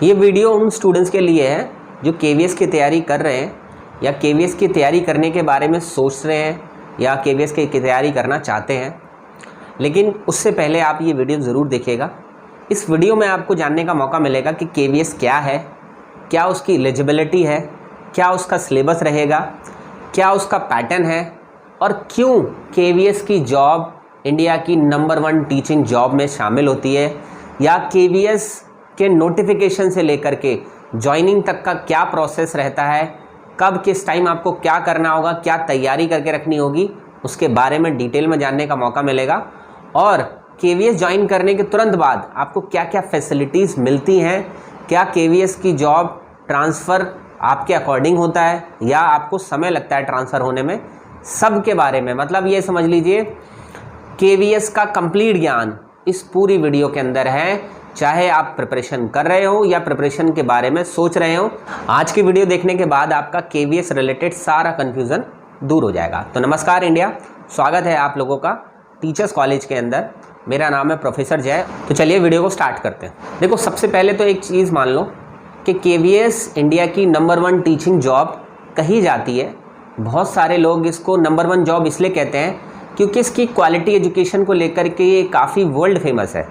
ये वीडियो उन स्टूडेंट्स के लिए है जो केवीएस की तैयारी कर रहे हैं या केवीएस की तैयारी करने के बारे में सोच रहे हैं या केवीएस की तैयारी करना चाहते हैं। लेकिन उससे पहले आप ये वीडियो ज़रूर देखिएगा। इस वीडियो में आपको जानने का मौका मिलेगा कि केवीएस क्या है, क्या उसकी एलिजिबिलिटी है, क्या उसका सिलेबस रहेगा, क्या उसका पैटर्न है और क्यों केवीएस की जॉब इंडिया की नंबर 1 टीचिंग जॉब में शामिल होती है, या केवीएस के नोटिफिकेशन से लेकर के जॉइनिंग तक का क्या प्रोसेस रहता है, कब किस टाइम आपको क्या करना होगा, क्या तैयारी करके रखनी होगी, उसके बारे में डिटेल में जानने का मौका मिलेगा। और केवीएस ज्वाइन करने के तुरंत बाद आपको क्या क्या फैसिलिटीज़ मिलती हैं, क्या केवीएस की जॉब ट्रांसफ़र आपके अकॉर्डिंग होता है या आपको समय लगता है ट्रांसफ़र होने में, सब के बारे में, मतलब ये समझ लीजिए केवीएस का कंप्लीट ज्ञान इस पूरी वीडियो के अंदर है। चाहे आप प्रिपरेशन कर रहे हो या प्रिपरेशन के बारे में सोच रहे हो, आज की वीडियो देखने के बाद आपका केवीएस रिलेटेड सारा कन्फ्यूज़न दूर हो जाएगा। तो नमस्कार इंडिया, स्वागत है आप लोगों का टीचर्स कॉलेज के अंदर। मेरा नाम है प्रोफेसर जय। तो चलिए वीडियो को स्टार्ट करते हैं। देखो, सबसे पहले तो एक चीज़ मान लो कि केवीएस इंडिया की नंबर 1 टीचिंग जॉब कही जाती है। बहुत सारे लोग इसको नंबर 1 जॉब इसलिए कहते हैं क्योंकि इसकी क्वालिटी एजुकेशन को लेकर के ये काफ़ी वर्ल्ड फेमस है।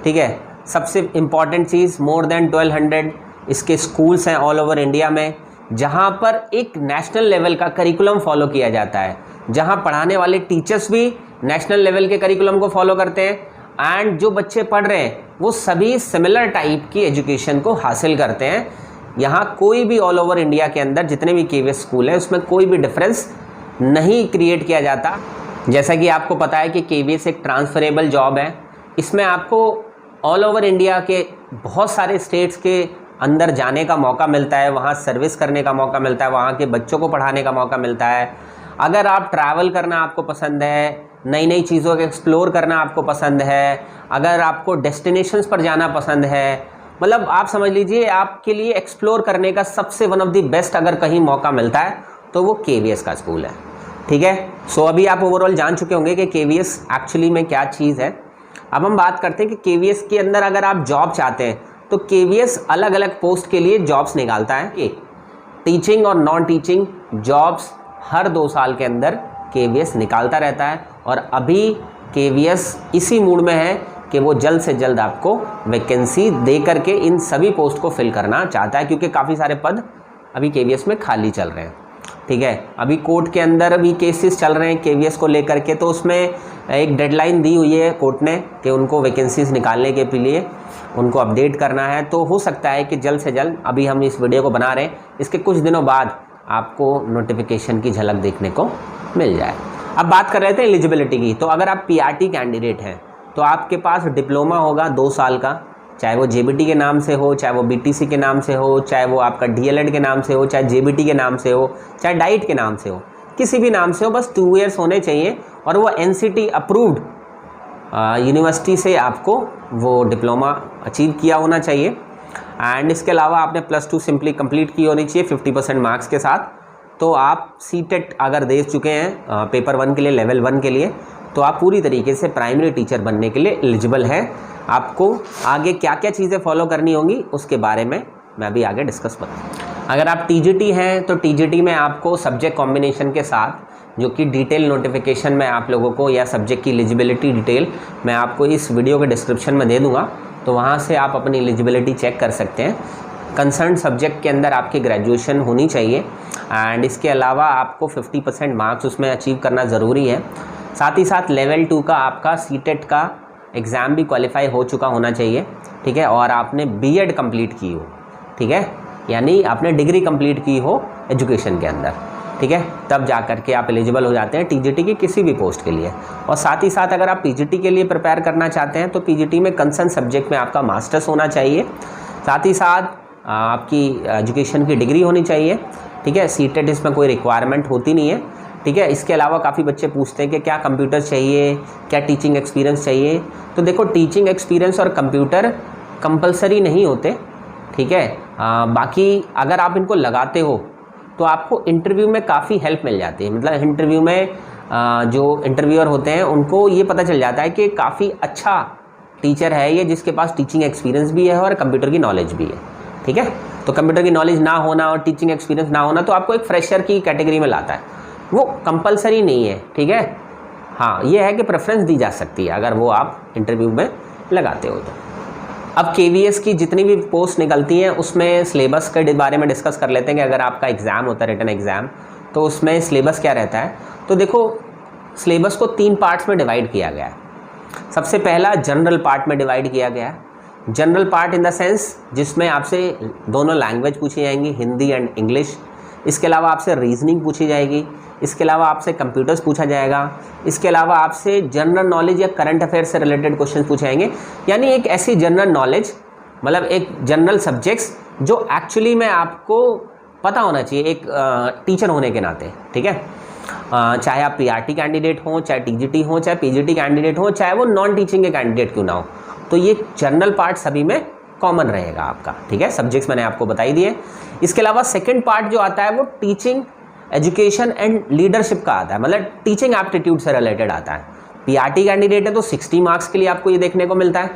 ठीक है, सबसे इम्पॉर्टेंट चीज़, मोर देन 1200 इसके स्कूल्स हैं ऑल ओवर इंडिया में, जहाँ पर एक नेशनल लेवल का करिकुलम फॉलो किया जाता है, जहाँ पढ़ाने वाले टीचर्स भी नेशनल लेवल के करिकुलम को फॉलो करते हैं एंड जो बच्चे पढ़ रहे हैं वो सभी सिमिलर टाइप की एजुकेशन को हासिल करते हैं। यहाँ कोई भी ऑल ओवर इंडिया के अंदर जितने भी केवीएस स्कूल हैं उसमें कोई भी डिफरेंस नहीं क्रिएट किया जाता। जैसा कि आपको पता है कि केवीएस एक ट्रांसफरेबल जॉब है। इसमें आपको ऑल ओवर इंडिया के बहुत सारे स्टेट्स के अंदर जाने का मौका मिलता है, वहाँ सर्विस करने का मौका मिलता है, वहाँ के बच्चों को पढ़ाने का मौका मिलता है। अगर आप ट्रैवल करना आपको पसंद है, नई नई चीज़ों को एक्सप्लोर करना आपको पसंद है, अगर आपको डेस्टिनेशंस पर जाना पसंद है, मतलब आप समझ लीजिए आपके लिए एक्सप्लोर करने का सबसे वन ऑफ द बेस्ट अगर कहीं मौका मिलता है तो वो केवीएस का स्कूल है। ठीक है, सो अभी आप ओवरऑल जान चुके होंगे कि केवीएस एक्चुअली में क्या चीज़ है। अब हम बात करते हैं कि केवीएस के अंदर अगर आप जॉब चाहते हैं तो केवीएस अलग अलग पोस्ट के लिए जॉब्स निकालता है। एक टीचिंग और नॉन टीचिंग जॉब्स हर 2 साल के अंदर केवीएस निकालता रहता है और अभी केवीएस इसी मूड में है कि वो जल्द से जल्द आपको वैकेंसी दे करके इन सभी पोस्ट को फिल करना चाहता है, क्योंकि काफ़ी सारे पद अभी केवीएस में खाली चल रहे हैं। ठीक है, अभी कोर्ट के अंदर भी केसेस चल रहे हैं केवीएस को लेकर के, तो उसमें एक डेडलाइन दी हुई है कोर्ट ने कि उनको वैकेंसीज निकालने के लिए उनको अपडेट करना है। तो हो सकता है कि जल्द से जल्द, अभी हम इस वीडियो को बना रहे हैं, इसके कुछ दिनों बाद आपको नोटिफिकेशन की झलक देखने को मिल जाए। अब बात कर रहे थे एलिजिबिलिटी की। तो अगर आप पीआरटी कैंडिडेट हैं तो आपके पास डिप्लोमा होगा 2 साल का, चाहे वो जेबीटी के नाम से हो, चाहे वो बीटीसी के नाम से हो, चाहे वो आपका डीएलएड के नाम से हो, चाहे जेबीटी के नाम से हो, चाहे डाइट के नाम से हो, किसी भी नाम से हो, बस 2 ईयर्स होने चाहिए और वो एनसीटी अप्रूव्ड यूनिवर्सिटी से आपको वो डिप्लोमा अचीव किया होना चाहिए। एंड इसके अलावा आपने +2 सिंपली कंप्लीट की होनी चाहिए 50% मार्क्स के साथ। तो आप सीटेट अगर दे चुके हैं पेपर 1 के लिए, लेवल 1 के लिए, तो आप पूरी तरीके से प्राइमरी टीचर बनने के लिए एलिजिबल हैं। आपको आगे क्या क्या चीज़ें फॉलो करनी होंगी उसके बारे में मैं अभी आगे डिस्कस करूँगा। अगर आप टीजीटी हैं तो टीजीटी में आपको सब्जेक्ट कॉम्बिनेशन के साथ, जो कि डिटेल नोटिफिकेशन में आप लोगों को, या सब्जेक्ट की एलिजिबिलिटी डिटेल मैं आपको इस वीडियो के डिस्क्रिप्शन में दे दूँगा, तो वहाँ से आप अपनी एलिजिबिलिटी चेक कर सकते हैं। कंसर्न सब्जेक्ट के अंदर आपकी ग्रेजुएशन होनी चाहिए एंड इसके अलावा आपको 50% मार्क्स उसमें अचीव करना ज़रूरी है। साथ ही साथ लेवल 2 का आपका सीटेट का एग्ज़ाम भी क्वालिफाई हो चुका होना चाहिए। ठीक है, और आपने बीएड कंप्लीट की हो। ठीक है, यानी आपने डिग्री कंप्लीट की हो एजुकेशन के अंदर। ठीक है, तब जा कर के आप एलिजिबल हो जाते हैं टीजीटी की किसी भी पोस्ट के लिए। और साथ ही साथ अगर आप पीजीटी के लिए प्रिपेयर करना चाहते हैं तो पीजीटी में कंसर्न सब्जेक्ट में आपका मास्टर्स होना चाहिए। साथ ही साथ आपकी एजुकेशन की डिग्री होनी चाहिए। ठीक है, सीटेट इसमें कोई रिक्वायरमेंट होती नहीं है। ठीक है, इसके अलावा काफ़ी बच्चे पूछते हैं कि क्या कंप्यूटर चाहिए, क्या टीचिंग एक्सपीरियंस चाहिए। तो देखो, टीचिंग एक्सपीरियंस और कंप्यूटर कंपलसरी नहीं होते। ठीक है, बाकी अगर आप इनको लगाते हो तो आपको इंटरव्यू में काफ़ी हेल्प मिल जाती है। मतलब इंटरव्यू में जो इंटरव्यूअर होते हैं उनको ये पता चल जाता है कि काफ़ी अच्छा टीचर है ये, जिसके पास टीचिंग एक्सपीरियंस भी है और कंप्यूटर की नॉलेज भी है। ठीक है। तो कंप्यूटर की नॉलेज ना होना और टीचिंग एक्सपीरियंस ना होना तो आपको एक फ्रेशर की कैटेगरी में लाता है, वो कंपलसरी नहीं है, ठीक है। हाँ, ये है कि प्रेफरेंस दी जा सकती है अगर वो आप इंटरव्यू में लगाते हो तो। अब KVS की जितनी भी पोस्ट निकलती हैं उसमें सिलेबस के बारे में डिस्कस कर लेते हैं कि अगर आपका एग्ज़ाम होता है रिटन एग्ज़ाम तो उसमें सिलेबस क्या रहता है। तो देखो, सिलेबस को 3 पार्ट्स में डिवाइड किया गया है। सबसे पहला जनरल पार्ट में डिवाइड किया गया है। General part in the sense जिसमें आपसे दोनों लैंग्वेज पूछी जाएंगी, हिंदी एंड इंग्लिश। इसके अलावा आपसे रीजनिंग पूछी जाएगी, इसके अलावा आपसे कंप्यूटर्स पूछा जाएगा, इसके अलावा आपसे जनरल नॉलेज या करंट अफेयर से रिलेटेड क्वेश्चन पूछे जाएंगे। यानी एक ऐसी जनरल नॉलेज, मतलब एक जनरल सब्जेक्ट्स जो एक्चुअली में आपको पता होना चाहिए एक टीचर होने के नाते, ठीक है। चाहे आप PRT कैंडिडेट हों, चाहे TGT हों, चाहे PGT कैंडिडेट हों, चाहे वो नॉन टीचिंग के कैंडिडेट क्यों ना हो, तो ये जनरल पार्ट सभी में कॉमन रहेगा आपका, ठीक है। सब्जेक्ट्स मैंने आपको बताई दिए। इसके अलावा सेकंड पार्ट जो आता है वो टीचिंग, एजुकेशन एंड लीडरशिप का आता है, मतलब टीचिंग एप्टीट्यूड से रिलेटेड आता है। PRT कैंडिडेट है तो 60 मार्क्स के लिए आपको ये देखने को मिलता है,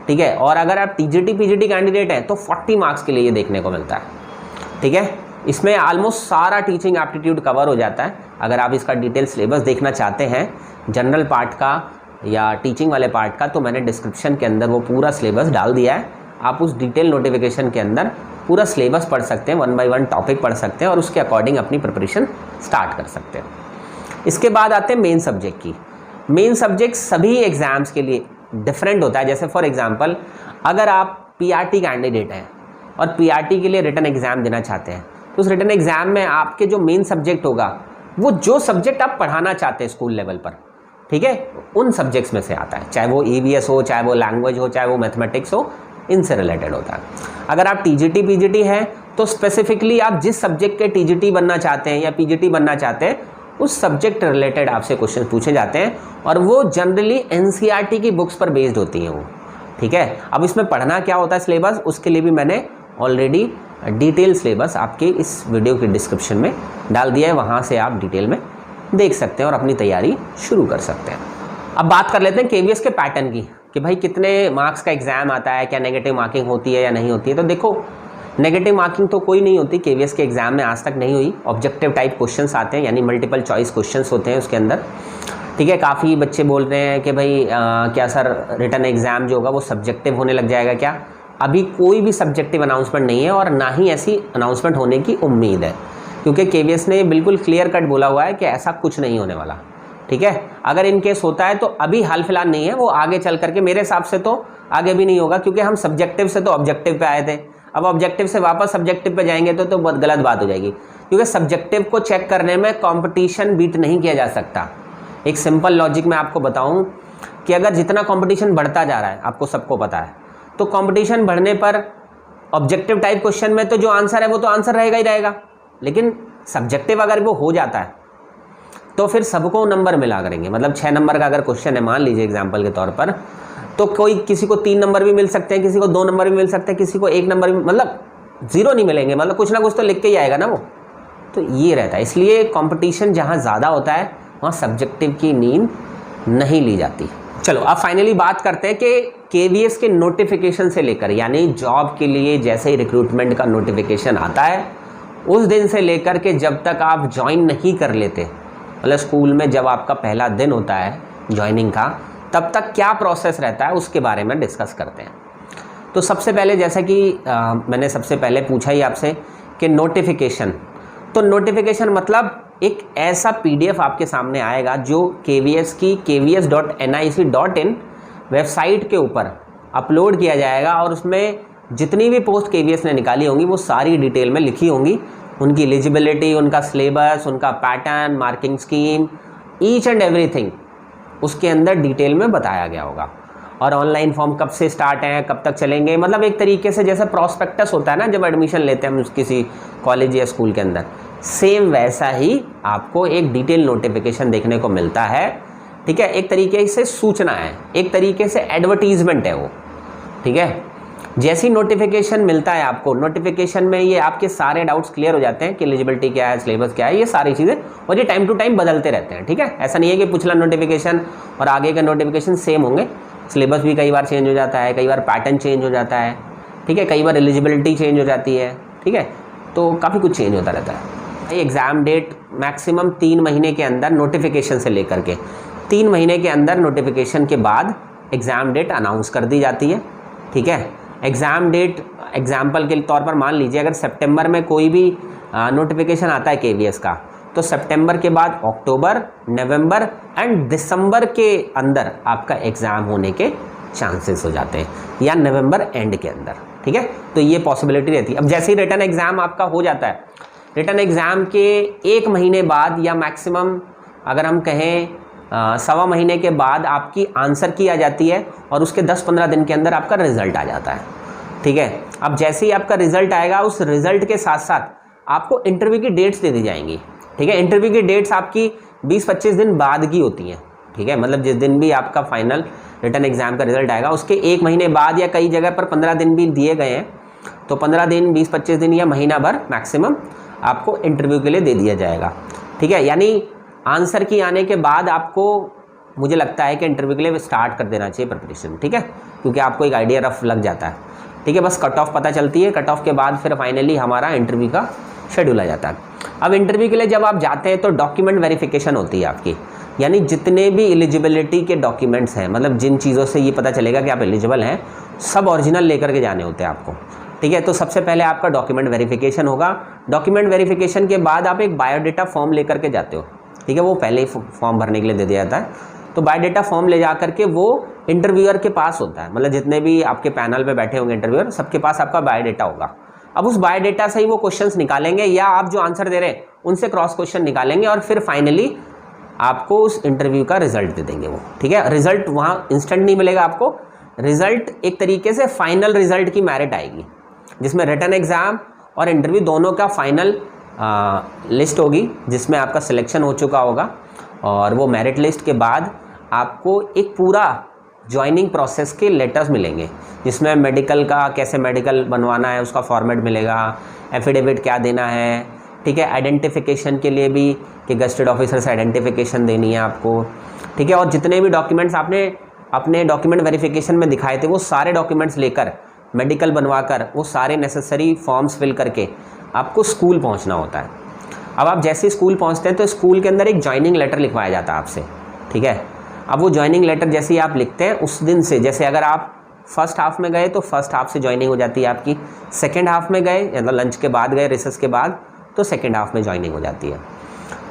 ठीक है। और अगर आप TGT PGT कैंडिडेट हैं तो 40 मार्क्स के लिए ये देखने को मिलता है, ठीक है। इसमें ऑलमोस्ट सारा टीचिंग एप्टीट्यूड कवर हो जाता है। अगर आप इसका डिटेल सिलेबस देखना चाहते हैं जनरल पार्ट का या टीचिंग वाले पार्ट का, तो मैंने डिस्क्रिप्शन के अंदर वो पूरा सिलेबस डाल दिया है। आप उस डिटेल नोटिफिकेशन के अंदर पूरा सिलेबस पढ़ सकते हैं, 1 बाय 1 टॉपिक पढ़ सकते हैं और उसके अकॉर्डिंग अपनी प्रिपरेशन स्टार्ट कर सकते हैं। इसके बाद आते हैं मेन सब्जेक्ट की। मेन सब्जेक्ट सभी एग्ज़ाम्स के लिए डिफरेंट होता है। जैसे फॉर एग्जांपल अगर आप PRT कैंडिडेट हैं और PRT के लिए रिटन एग्ज़ाम देना चाहते हैं तो उस रिटन एग्ज़ाम में आपके जो मेन सब्जेक्ट होगा वो जो सब्जेक्ट आप पढ़ाना चाहते हैं स्कूल लेवल पर, ठीक है, उन सब्जेक्ट्स में से आता है। चाहे वो EVS हो, चाहे वो लैंग्वेज हो, चाहे वो मैथमेटिक्स हो, इनसे रिलेटेड होता है। अगर आप TGT PGT हैं तो स्पेसिफिकली आप जिस सब्जेक्ट के TGT बनना चाहते हैं या PGT बनना चाहते हैं उस सब्जेक्ट रिलेटेड आपसे क्वेश्चन पूछे जाते हैं और वो जनरली NCERT की बुक्स पर बेस्ड होती हैं वो, ठीक है। अब इसमें पढ़ना क्या होता है सिलेबस, उसके लिए भी मैंने ऑलरेडी डिटेल सिलेबस आपके इस वीडियो के डिस्क्रिप्शन में डाल दिया है, वहाँ से आप डिटेल में देख सकते हैं और अपनी तैयारी शुरू कर सकते हैं। अब बात कर लेते हैं KVS के पैटर्न की कि भाई कितने मार्क्स का एग्ज़ाम आता है, क्या नेगेटिव मार्किंग होती है या नहीं होती है। तो देखो, नेगेटिव मार्किंग तो कोई नहीं होती, KVS के एग्ज़ाम में आज तक नहीं हुई। ऑब्जेक्टिव टाइप क्वेश्चंस आते हैं, यानी मल्टीपल चॉइस क्वेश्चंस होते हैं उसके अंदर, ठीक है। काफ़ी बच्चे बोल रहे हैं कि भाई क्या सर रिटन एग्ज़ाम जो होगा वो सब्जेक्टिव होने लग जाएगा क्या। अभी कोई भी सब्जेक्टिव अनाउंसमेंट नहीं है और ना ही ऐसी अनाउंसमेंट होने की उम्मीद है, क्योंकि KVS ने बिल्कुल क्लियर कट बोला हुआ है कि ऐसा कुछ नहीं होने वाला, ठीक है। अगर इन केस होता है तो अभी हाल फिलहाल नहीं है, वो आगे चल करके मेरे हिसाब से तो आगे भी नहीं होगा, क्योंकि हम सब्जेक्टिव से तो ऑब्जेक्टिव पे आए थे। अब ऑब्जेक्टिव से वापस सब्जेक्टिव पे जाएंगे तो बहुत गलत बात हो जाएगी, क्योंकि सब्जेक्टिव को चेक करने में कंपटीशन बीट नहीं किया जा सकता। एक सिंपल लॉजिक मैं आपको बताऊं कि अगर जितना कंपटीशन बढ़ता जा रहा है, आपको सबको पता है, तो कंपटीशन बढ़ने पर ऑब्जेक्टिव टाइप क्वेश्चन में तो जो आंसर है वो तो आंसर रहेगा ही रहेगा, लेकिन सब्जेक्टिव अगर वो हो जाता है तो फिर सबको नंबर मिला करेंगे। मतलब 6 नंबर का अगर क्वेश्चन है, मान लीजिए एग्जाम्पल के तौर पर, तो कोई किसी को 3 नंबर भी मिल सकते हैं, किसी को 2 नंबर भी मिल सकते हैं, किसी को 1 नंबर भी, मतलब 0 नहीं मिलेंगे, मतलब कुछ ना कुछ तो लिख के ही आएगा ना वो। तो ये रहता है, इसलिए कंपटीशन जहाँ ज़्यादा होता है वहाँ सब्जेक्टिव की नींद नहीं ली जाती। चलो अब फाइनली बात करते हैं कि KVS के नोटिफिकेशन से लेकर, यानी जॉब के लिए जैसे ही रिक्रूटमेंट का नोटिफिकेशन आता है उस दिन से लेकर के जब तक आप ज्वाइन नहीं कर लेते, मतलब स्कूल में जब आपका पहला दिन होता है ज्वाइनिंग का, तब तक क्या प्रोसेस रहता है उसके बारे में डिस्कस करते हैं। तो सबसे पहले जैसा कि मैंने सबसे पहले पूछा ही आपसे कि नोटिफिकेशन, तो नोटिफिकेशन मतलब एक ऐसा PDF आपके सामने आएगा जो KVS की kvs.nic.in वेबसाइट के ऊपर अपलोड किया जाएगा और उसमें जितनी भी पोस्ट KVS ने निकाली होंगी वो सारी डिटेल में लिखी होंगी, उनकी एलिजिबिलिटी, उनका सिलेबस, उनका pattern, marking scheme, each and everything उसके अंदर डिटेल में बताया गया होगा। और ऑनलाइन फॉर्म कब से स्टार्ट हैं, कब तक चलेंगे, मतलब एक तरीके से जैसे प्रॉस्पेक्टस होता है ना जब एडमिशन लेते हैं हम किसी कॉलेज या स्कूल के अंदर, सेम वैसा ही आपको एक डिटेल नोटिफिकेशन देखने को मिलता है, ठीक है। एक तरीके से सूचना है, एक तरीके से एडवर्टीजमेंट है वो, ठीक है। जैसी नोटिफिकेशन मिलता है आपको, नोटिफिकेशन में ये आपके सारे डाउट्स क्लियर हो जाते हैं कि एलिजिबिलिटी क्या है, सिलेबस क्या है, ये सारी चीज़ें, और ये टाइम टू टाइम बदलते रहते हैं, ठीक है। ऐसा नहीं है कि पिछला नोटिफिकेशन और आगे का नोटिफिकेशन सेम होंगे, सिलेबस भी कई बार चेंज हो जाता है, कई बार पैटर्न चेंज हो जाता है, ठीक है, कई बार एलिजिबिलिटी चेंज हो जाती है, ठीक है, तो काफ़ी कुछ चेंज होता रहता है। एग्ज़ाम डेट मैक्सिमम 3 महीने के अंदर नोटिफिकेशन से लेकर के 3 महीने के अंदर नोटिफिकेशन के बाद एग्ज़ाम डेट अनाउंस कर दी जाती है, ठीक है। एग्ज़ाम डेट एग्जाम्पल के तौर पर मान लीजिए अगर सितंबर में कोई भी नोटिफिकेशन आता है केवीएस का, तो सितंबर के बाद अक्टूबर, नवंबर एंड दिसंबर के अंदर आपका एग्ज़ाम होने के चांसेस हो जाते हैं, या नवंबर एंड के अंदर, ठीक है। तो ये पॉसिबिलिटी रहती है। अब जैसे ही रिटर्न एग्ज़ाम आपका हो जाता है, रिटर्न एग्ज़ाम के 1 महीने बाद या मैक्सिमम अगर हम कहें 1.25 महीने के बाद आपकी आंसर की आ जाती है और उसके 10-15 दिन के अंदर आपका रिज़ल्ट आ जाता है, ठीक है। अब जैसे ही आपका रिज़ल्ट आएगा, उस रिज़ल्ट के साथ साथ आपको इंटरव्यू की डेट्स दे दी जाएंगी, ठीक है। इंटरव्यू की डेट्स आपकी 20-25 दिन बाद की होती हैं, ठीक है। मतलब जिस दिन भी आपका फाइनल रिटर्न एग्ज़ाम का रिज़ल्ट आएगा उसके 1 महीने बाद या कई जगह पर 15 दिन भी दिए गए हैं, तो 15 दिन, 20-25 दिन या महीना भर मैक्सिमम आपको इंटरव्यू के लिए दे दिया जाएगा, ठीक है। यानी आंसर की आने के बाद आपको, मुझे लगता है कि इंटरव्यू के लिए स्टार्ट कर देना चाहिए प्रिपरेशन, ठीक है, क्योंकि आपको एक आइडिया रफ लग जाता है, ठीक है। बस कट ऑफ पता चलती है, कट ऑफ के बाद फिर फाइनली हमारा इंटरव्यू का शेड्यूल आ जाता है। अब इंटरव्यू के लिए जब आप जाते हैं तो डॉक्यूमेंट वेरिफिकेशन होती है आपकी, यानी जितने भी एलिजिबिलिटी के डॉक्यूमेंट्स हैं, मतलब जिन चीज़ों से ये पता चलेगा कि आप एलिजिबल हैं, सब ओरिजिनल लेकर के जाने होते हैं आपको, ठीक है। तो सबसे पहले आपका डॉक्यूमेंट वेरिफिकेशन होगा। डॉक्यूमेंट वेरिफिकेशन के बाद आप एक बायोडाटा फॉर्म लेकर के जाते हो, ठीक है, वो पहले ही फॉर्म भरने के लिए दे दिया जाता है। तो बायोडाटा फॉर्म ले जा करके वो इंटरव्यूअर के पास होता है, मतलब जितने भी आपके पैनल पे बैठे होंगे इंटरव्यूअर, सबके पास आपका बायोडाटा होगा। अब उस बायोडाटा से ही वो क्वेश्चंस निकालेंगे या आप जो आंसर दे रहे हैं उनसे क्रॉस क्वेश्चन निकालेंगे और फिर फाइनली आपको उस इंटरव्यू का रिजल्ट दे देंगे वो, ठीक है। रिजल्ट वहाँ इंस्टेंट नहीं मिलेगा आपको, रिजल्ट एक तरीके से फाइनल रिजल्ट की मेरिट आएगी, जिसमें रिटन एग्ज़ाम और इंटरव्यू दोनों का फाइनल लिस्ट होगी, जिसमें आपका सिलेक्शन हो चुका होगा। और वो मेरिट लिस्ट के बाद आपको एक पूरा ज्वाइनिंग प्रोसेस के लेटर्स मिलेंगे, जिसमें मेडिकल का कैसे मेडिकल बनवाना है उसका फॉर्मेट मिलेगा, एफिडेविट क्या देना है, ठीक है, आइडेंटिफिकेशन के लिए भी कि गस्टेड ऑफिसर से आइडेंटिफिकेशन देनी है आपको, ठीक है। और जितने भी डॉक्यूमेंट्स आपने अपने डॉक्यूमेंट वेरिफिकेशन में दिखाए थे वो सारे डॉक्यूमेंट्स लेकर मेडिकल बनवाकर वो सारे नेसेसरी फॉर्म्स फिल करके आपको स्कूल पहुंचना होता है। अब आप जैसे स्कूल पहुंचते हैं तो स्कूल के अंदर एक ज्वाइनिंग लेटर लिखवाया जाता है आपसे, ठीक है। अब वो ज्वाइनिंग लेटर जैसे ही आप लिखते हैं उस दिन से, जैसे अगर आप फर्स्ट हाफ में गए तो फर्स्ट हाफ से ज्वाइनिंग हो जाती है आपकी, सेकेंड हाफ में गए मतलब लंच के बाद गए, रिसेस के बाद, तो सेकेंड हाफ में ज्वाइनिंग हो जाती है।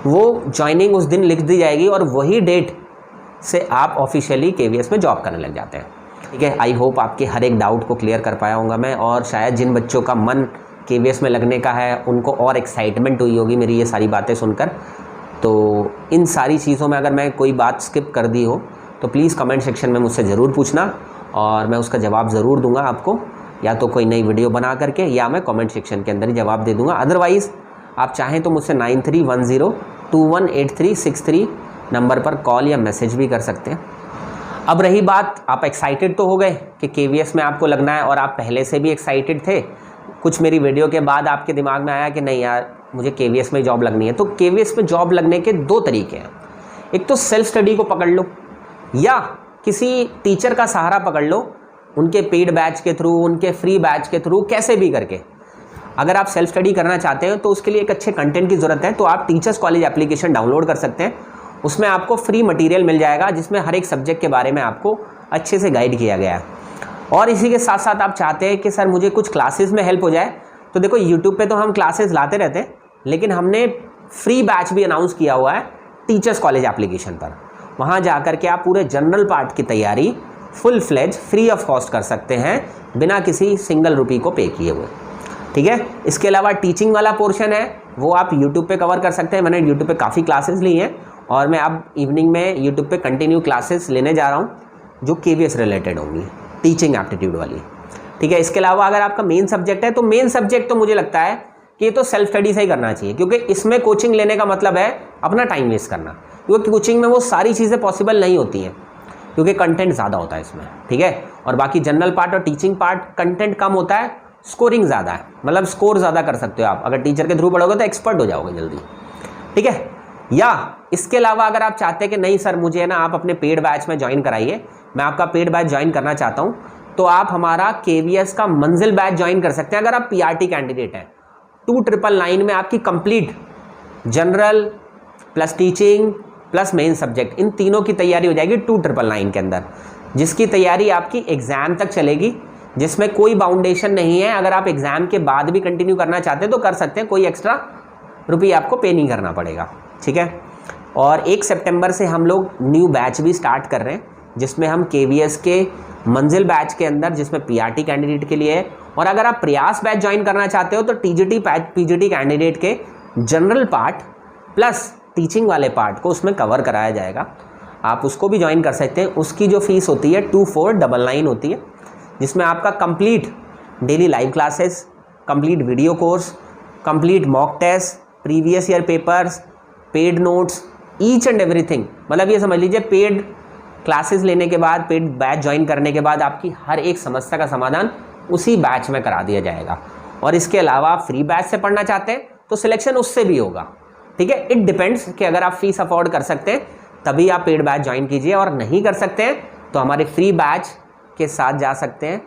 वो ज्वाइनिंग उस दिन लिख दी जाएगी और वही डेट से आप ऑफिशियली केवीएस में जॉब करने लग जाते हैं, ठीक है। आई होप आपके हर एक डाउट को क्लियर कर पाया होगा मैं, और शायद जिन बच्चों का मन केवीएस में लगने का है उनको और एक्साइटमेंट हुई होगी मेरी ये सारी बातें सुनकर। तो इन सारी चीज़ों में अगर मैं कोई बात स्किप कर दी हो तो प्लीज़ कमेंट सेक्शन में मुझसे ज़रूर पूछना और मैं उसका जवाब ज़रूर दूंगा आपको, या तो कोई नई वीडियो बना करके या मैं कमेंट सेक्शन के अंदर ही जवाब दे दूंगा। अदरवाइज़ आप चाहें तो मुझसे 9310218363 नंबर पर कॉल या मैसेज भी कर सकते हैं। अब रही बात, आप एक्साइटेड तो हो गए कि केवीएस में आपको लगना है और आप पहले से भी एक्साइटेड थे, कुछ मेरी वीडियो के बाद आपके दिमाग में आया कि नहीं यार मुझे केवीएस में जॉब लगनी है। तो केवीएस में जॉब लगने के 2 तरीके हैं, एक तो सेल्फ स्टडी को पकड़ लो या किसी टीचर का सहारा पकड़ लो, उनके पेड बैच के थ्रू, उनके फ्री बैच के थ्रू, कैसे भी करके। अगर आप सेल्फ स्टडी करना चाहते हैं तो उसके लिए एक अच्छे कंटेंट की ज़रूरत है, तो आप टीचर्स कॉलेज एप्लीकेशन डाउनलोड कर सकते हैं। उसमें आपको फ्री मटेरियल मिल जाएगा जिसमें हर एक सब्जेक्ट के बारे में आपको अच्छे से गाइड किया गया है। और इसी के साथ साथ आप चाहते हैं कि सर मुझे कुछ क्लासेस में हेल्प हो जाए, तो देखो यूट्यूब पे तो हम क्लासेस लाते रहते हैं, लेकिन हमने फ्री बैच भी अनाउंस किया हुआ है टीचर्स कॉलेज एप्लीकेशन पर। वहाँ जा कर के आप पूरे जनरल पार्ट की तैयारी full fledge free of cost कर सकते हैं बिना किसी सिंगल रुपये को पे किए हुए, ठीक है। इसके अलावा टीचिंग वाला पोर्शन है वो आप यूट्यूब पे कवर कर सकते हैं। मैंने यूट्यूब पे काफ़ी क्लासेस ली हैं और मैं अब इवनिंग में यूट्यूब पे कंटिन्यू क्लासेस लेने जा रहा हूँ जो केवीएस रिलेटेड होंगी, टीचिंग एप्टीट्यूड वाली, ठीक है। इसके अलावा अगर आपका मेन सब्जेक्ट है तो मेन सब्जेक्ट तो मुझे लगता है कि ये तो सेल्फ स्टडी से ही करना चाहिए, क्योंकि इसमें कोचिंग लेने का मतलब है अपना टाइम वेस्ट करना, क्योंकि कोचिंग में वो सारी चीज़ें पॉसिबल नहीं होती हैं क्योंकि कंटेंट ज़्यादा होता है इसमें, ठीक है। और बाकी जनरल पार्ट और टीचिंग पार्ट कंटेंट कम होता है, स्कोरिंग ज़्यादा है, मतलब स्कोर ज़्यादा कर सकते हो आप। अगर टीचर के थ्रू पढ़ोगे तो एक्सपर्ट हो जाओगे जल्दी, ठीक है। या इसके अलावा अगर आप चाहते हैं कि नहीं सर मुझे ना आप अपने पेड बैच में ज्वाइन कराइए, मैं आपका पेड बैच ज्वाइन करना चाहता हूँ, तो आप हमारा KVS का मंजिल बैच ज्वाइन कर सकते हैं अगर आप PRT कैंडिडेट हैं। 2999 में आपकी complete general plus teaching plus main subject in तीनों की तैयारी हो जाएगी 2999 के अंदर, जिसकी तैयारी आपकी एग्ज़ाम तक चलेगी, जिसमें कोई बाउंडेशन नहीं है। अगर आप एग्ज़ाम के बाद भी कंटिन्यू करना चाहते हैं तो कर सकते हैं, कोई एक्स्ट्रा रुपये आपको पे नहीं करना पड़ेगा, ठीक है। और 1 सितंबर से हम लोग न्यू बैच भी स्टार्ट कर रहे हैं, जिसमें हम KVS के मंजिल बैच के अंदर, जिसमें PRT कैंडिडेट के लिए है। और अगर आप प्रयास बैच ज्वाइन करना चाहते हो तो TGT PGT कैंडिडेट के जनरल पार्ट प्लस टीचिंग वाले पार्ट को उसमें कवर कराया जाएगा, आप उसको भी ज्वाइन कर सकते हैं। उसकी जो फीस होती है 2499 होती है, जिसमें आपका complete daily live classes, complete video course, complete mock test, previous year papers, paid notes, each and everything. मतलब ये समझ लीजिए पेड क्लासेस लेने के बाद, पेड बैच ज्वाइन करने के बाद आपकी हर एक समस्या का समाधान उसी बैच में करा दिया जाएगा। और इसके अलावा आप फ्री बैच से पढ़ना चाहते हैं तो सिलेक्शन उससे भी होगा, ठीक है। इट डिपेंड्स कि अगर आप फीस अफोर्ड कर सकते हैं तभी आप पेड बैच ज्वाइन कीजिए, और नहीं कर सकते हैं तो हमारे फ्री बैच के साथ जा सकते हैं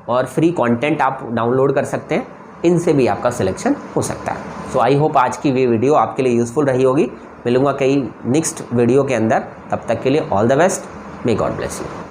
और फ्री कंटेंट आप डाउनलोड कर सकते हैं, इनसे भी आपका सिलेक्शन हो सकता है। सो आई होप आज की ये वीडियो आपके लिए यूज़फुल रही होगी। मिलूंगा कई नेक्स्ट वीडियो के अंदर, तब तक के लिए all the best, may God bless you.